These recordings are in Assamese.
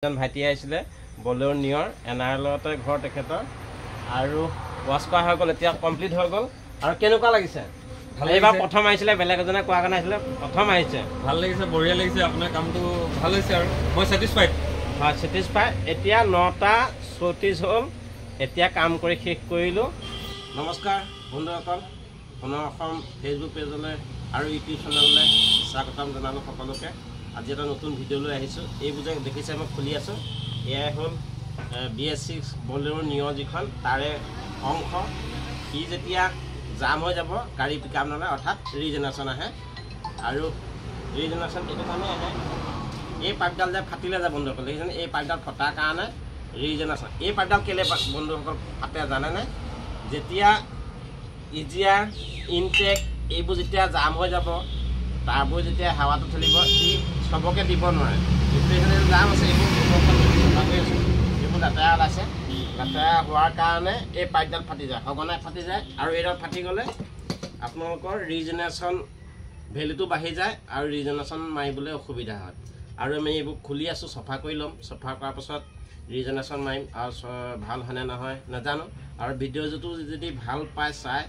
ভাইটি আহিছিলে বলেৰ নিয়ৰ এনাৰলতে ঘৰ তেখেতৰ আৰু ৱাছ কৰা হৈ গ'ল এতিয়া কমপ্লিট হৈ গ'ল আৰু কেনেকুৱা লাগিছে এইবাৰ প্ৰথম আহিছিলে বেলেগ এজনে কোৱা কাৰণে আহিছিলে প্ৰথম আহিছে ভাল লাগিছে বঢ়িয়া লাগিছে আপোনাৰ কামটো ভাল হৈছে আৰু মই স্যাটিসফাইড হয় স্যাটিসফাইড এতিয়া 9:34 হ'ল এতিয়া কাম কৰি শেষ কৰিলো নমস্কাৰ বন্ধুসকল পুনৰ অসম ফেচবুক পেজলৈ আৰু ইউটিউব চেনেললৈ স্বাগতম জনালো সকলোকে আজি এটা নতুন ভিডিঅ' লৈ আহিছোঁ এইবোৰ যে দেখিছে মই খুলি আছোঁ এয়াই হ'ল BS6 বলেৰ নিয়ৰ যিখন তাৰে অংশ ই যেতিয়া জাম হৈ যাব গাড়ী পিকআপ নলয় অৰ্থাৎ ৰিজেনেৰেশ্যন আহে আৰু ৰিজেনেৰেশ্যন এইটো কাৰণে আহে এই পাইপডাল যে ফাটিলে যায় বন্ধুসকল দেখিছেনে এই পাইপডাল ফটাৰ কাৰণে ৰিজেনেৰেশ্যন এই পাইপডাল কেলে বন্ধুসকল ফাটে জানেনে যেতিয়া ইজিয়াৰ ইনটেক এইবোৰ যেতিয়া জাম হৈ যাব তাৰবোৰ যেতিয়া হাৱাটো চলিব ই সবকে দিব নোৱাৰে এইটো জাম আছে এইবোৰ লেতেৰা ওলাইছে লেতেৰা হোৱাৰ কাৰণে এই পাইপডাল ফাটি যায় সঘনাই ফাটি যায় আৰু এইডাল ফাটি গ'লে আপোনালোকৰ ৰিজেনেৰেশ্যন ভেলুটো বাঢ়ি যায় আৰু ৰিজেনেৰেশ্যন মাৰিবলৈ অসুবিধা হয় আৰু আমি এইবোৰ খুলি আছোঁ চফা কৰি ল'ম চফা কৰাৰ পাছত ৰিজেনেৰেশ্যন মাৰিম আৰু ভাল হয়নে নহয় নাজানো আৰু ভিডিঅ'টো যদি ভাল পায় চাই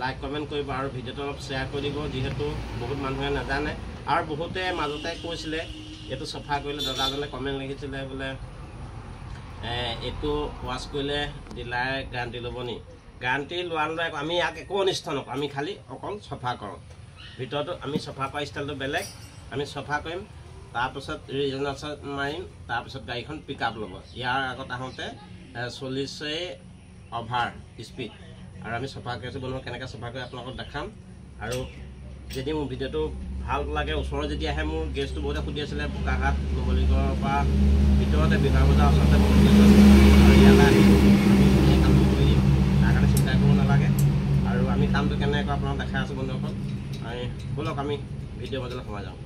লাইক কমেণ্ট কৰিব আৰু ভিডিঅ'টো অলপ শ্বেয়াৰ কৰি দিব যিহেতু বহুত মানুহে নাজানে আৰু বহুতে মাজতে কৈছিলে এইটো চফা কৰিলে দাদাজনে কমেণ্ট লিখিছিলে বোলে এইটো ৱাছ কৰিলে ডিলাৰে গ্যাৰাণ্টি ল'ব নি গ্যাৰাণ্টি লোৱা নলয় আমি ইয়াক একো অনিষ্ট নকৰোঁ আমি খালি অকল চফা কৰোঁ ভিতৰতো আমি চফা কৰা ষ্টাইলটো বেলেগ আমি চফা কৰিম তাৰপিছত ৰিজেনেৰেশ্যন মাৰিম তাৰপিছত গাড়ীখন পিকআপ ল'ব ইয়াৰ আগত আহোঁতে 40 অভাৰ স্পীড আৰু আমি চফা কৰিছোঁ বনোৱা কেনেকৈ চফা কৰি আপোনালোকক দেখাম আৰু যদি মোৰ ভিডিঅ'টো ভাল লাগে ওচৰত যদি আহে মোৰ গেছটো বহুতে সুধি আছিলে বোকাঘাট নুমলীগড়ৰ পৰা ভিতৰতে বিহাৰ বজাৰ ওচৰতে বহুত গেছ আছে আৰু ইয়ালৈ আহি এই কামটো কৰি দিম তাৰ কাৰণে চিন্তা কৰিব নালাগে আৰু আমি কামটো কেনেকৈ আপোনালোক দেখাই আছোঁ বন্ধুসকল আমি ব'লক আমি ভিডিঅ' মাজলৈ সোমাই যাওঁ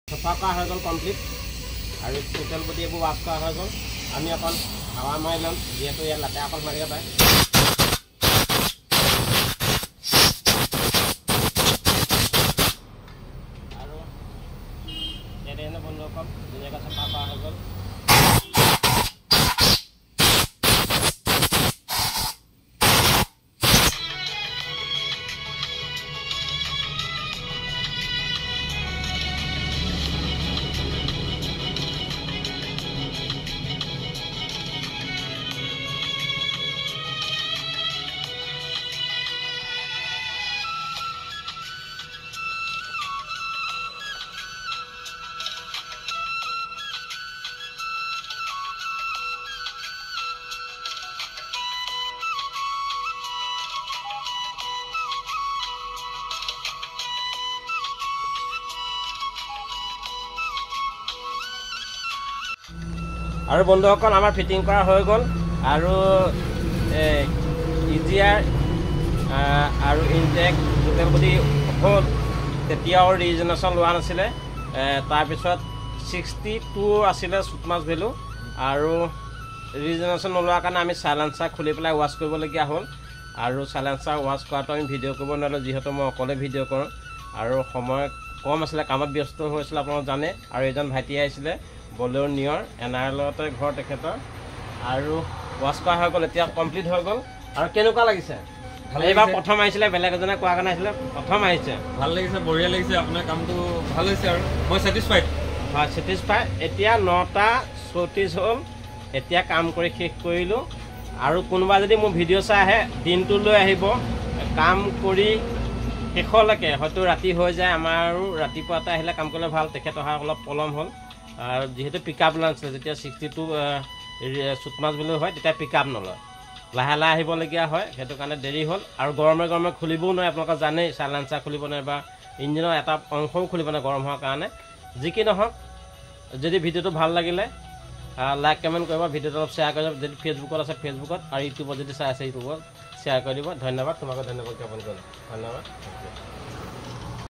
চফা কৰা হৈ গ'ল কমপ্লিট আৰু টোটেল বডি এইবোৰ ৱাছ কৰা হৈ গ'ল আমি অকণ হাৱা মাৰি ল'ম যিহেতু ইয়াত লেতেৰা অকণ মাৰিব পাৰে আৰু এনেধৰণে বন্ধুসকল ধুনীয়াকৈ চফা কৰা হৈ গ'ল আৰু বন্ধুসকল আমাৰ ফিটিং কৰা হৈ গ'ল আৰু ইজিয়াৰ আৰু ইনটেক টোটেল বডি হ'ল তেতিয়াও ৰিজেনেৰেশ্যন লোৱা নাছিলে তাৰপিছত 62 আছিলে চুটমাছ ভেলু আৰু ৰিজেনেৰেশ্যন নোলোৱাৰ কাৰণে আমি চাইলেঞ্চাৰ খুলি পেলাই ৱাছ কৰিবলগীয়া হ'ল আৰু চাইলেঞ্চাৰ ৱাছ কৰাটো আমি ভিডিঅ' কৰিব নোৱাৰিলোঁ যিহেতু মই অকলে ভিডিঅ' কৰোঁ আৰু সময় কম আছিলে কামত ব্যস্ত হৈছিলে আপোনালোক জানে আৰু এজন ভাইটি আহিছিলে বলেৰ নিয়ৰ এনাৰলতে ঘৰ তেখেতৰ আৰু ৱাছ কৰা হৈ গ'ল এতিয়া কমপ্লিট হৈ গ'ল আৰু কেনেকুৱা লাগিছে এইবাৰ প্ৰথম আহিছিলে বেলেগ এজনে কোৱা কাৰণে আহিছিলে প্ৰথম আহিছে ভাল লাগিছে বঢ়িয়া লাগিছে আপোনাৰ কামটো ভাল হৈছে আৰু মই স্যাটিসফাইড হয় স্যাটিসফাইড এতিয়া 9:34 হ'ল এতিয়া কাম কৰি শেষ কৰিলোঁ আৰু কোনোবা যদি মোৰ ভিডিঅ' চাই আহে দিনটো লৈ আহিব কাম কৰি শেষলৈকে হয়তো ৰাতি হৈ যায় আমাৰো ৰাতিপুৱাতে আহিলে কাম কৰিলে ভাল তেখেত অহা অলপ পলম হ'ল আৰু যিহেতু পিক আপ নাছিলে যেতিয়া 62 চুট মাছ বুলি হয় তেতিয়া পিক আপ নলয় লাহে লাহে আহিবলগীয়া হয় সেইটো কাৰণে দেৰি হ'ল আৰু গৰমে গৰমে খুলিবও নোৱাৰে আপোনালোকে জানেই চাইলেঞ্চাৰ খুলিব নোৱাৰে বা ইঞ্জিনৰ এটা অংশও খুলিব নোৱাৰে গৰম হোৱাৰ কাৰণে যি কি নহওক যদি ভিডিঅ'টো ভাল লাগিলে লাইক কমেণ্ট কৰিব ভিডিঅ'টো অলপ শ্বেয়াৰ কৰিব যদি ফেচবুকত আছে ফেচবুকত আৰু ইউটিউবত যদি চাই আছে ইউটিউবত শ্বেয়াৰ কৰি দিব ধন্যবাদ তোমাকে ধন্যবাদ জ্ঞাপন কৰিলোঁ ধন্যবাদ